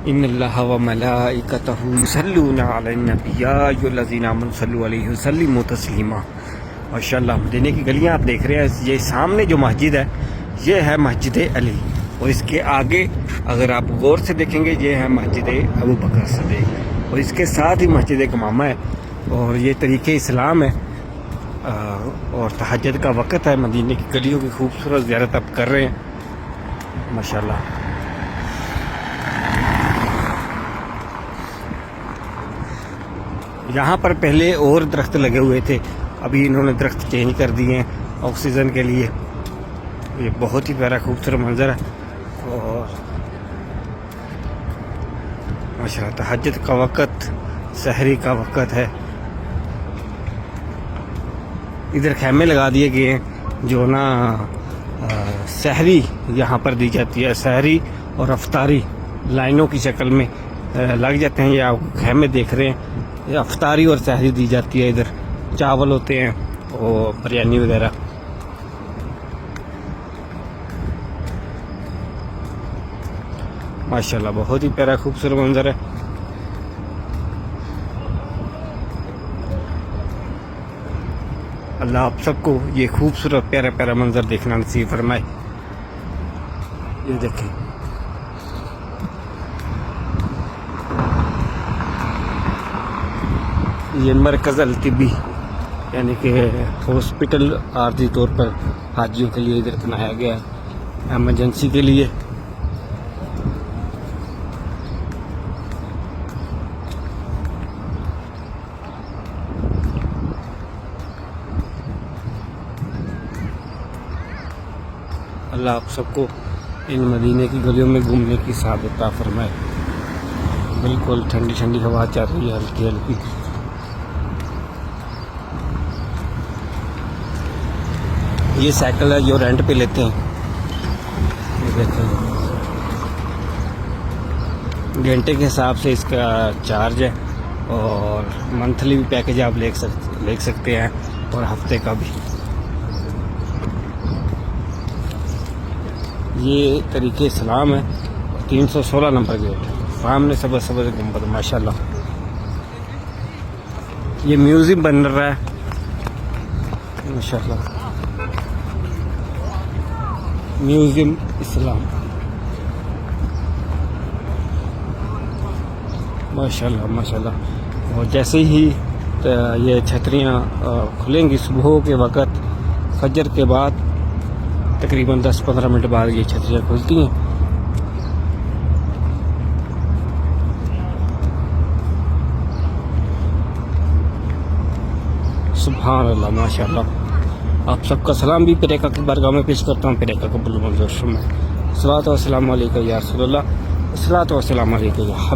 इन्नल्लाह व मलाइकतहु युसल्लूना अलन नबी या अय्युहल्लज़ीना आमनु सल्लु अलैहि व सल्लिमू तस्लीमा। माशाअल्लाह, मदीने की गलियां आप देख रहे हैं। ये सामने जो मस्जिद है ये है मस्जिद अली, और इसके आगे अगर आप गौर से देखेंगे ये है मस्जिद अबू बकर सिद्दीक़, और इसके साथ ही मस्जिद कमामा है। और ये तरीक़े इस्लाम है। और तहज्जुद का वक़्त है। मदीने की गलियों की खूबसूरत ज़ियारत आप कर रहे हैं माशाअल्लाह। यहाँ पर पहले और दरख्त लगे हुए थे, अभी इन्होंने दरख्त चेंज कर दिए हैं ऑक्सीजन के लिए। ये बहुत ही प्यारा खूबसूरत मंजर है। और माशाअल्लाह तहज्जुद का वक़्त, सहरी का वक़्त है। इधर खैमे लगा दिए गए हैं जो ना सहरी यहाँ पर दी जाती है। सहरी और अफ्तारी लाइनों की शक्ल में लग जाते हैं। ये आप खैमे देख रहे हैं, ये अफ्तारी और सहरी दी जाती है। इधर चावल होते हैं और बिरयानी वगैरह। माशाल्लाह बहुत ही प्यारा खूबसूरत मंजर है। अल्लाह आप सबको ये खूबसूरत प्यारा प्यारा मंजर देखना नसीब फरमाए। ये देखें, ये मरकज़ अल तिब्बी यानी कि हॉस्पिटल आर्जी तौर पर हाजियों के लिए इधर बनाया गया है, एमरजेंसी के लिए। अल्लाह आप सबको इन मदीने की गलियों में घूमने की सआदत अता फरमाए। बिल्कुल ठंडी ठंडी हवा चल रही है, हल्की हल्की। ये साइकिल है जो रेंट पे लेते हैं। ये देखें, घंटे के हिसाब से इसका चार्ज है, और मंथली भी पैकेज आप ले सकते हैं, और हफ्ते का भी। ये तरीके इस्लाम है। 316 नंबर गेट, सामने सबज सबज गुंबद माशाल्लाह। ये म्यूजियम बन रहा है माशाल्लाह, म्यूजियम इस्लाम माशाल्लाह माशाल्लाह। और जैसे ही ये छतरियाँ खुलेंगी सुबह के वक़्त, फजर के बाद तकरीबन 10-15 मिनट बाद ये छतरियाँ खुलती हैं। सुभान अल्लाह माशाअल्लाह। आप सबका सलाम भी पीर आका की बारगाह में पेश करता हूँ। पीर आका कबूल मंजूर फरमाए। सलातो व सलाम अलैका या रसूलल्लाह, सलातो व सलाम अलैका या हबीब।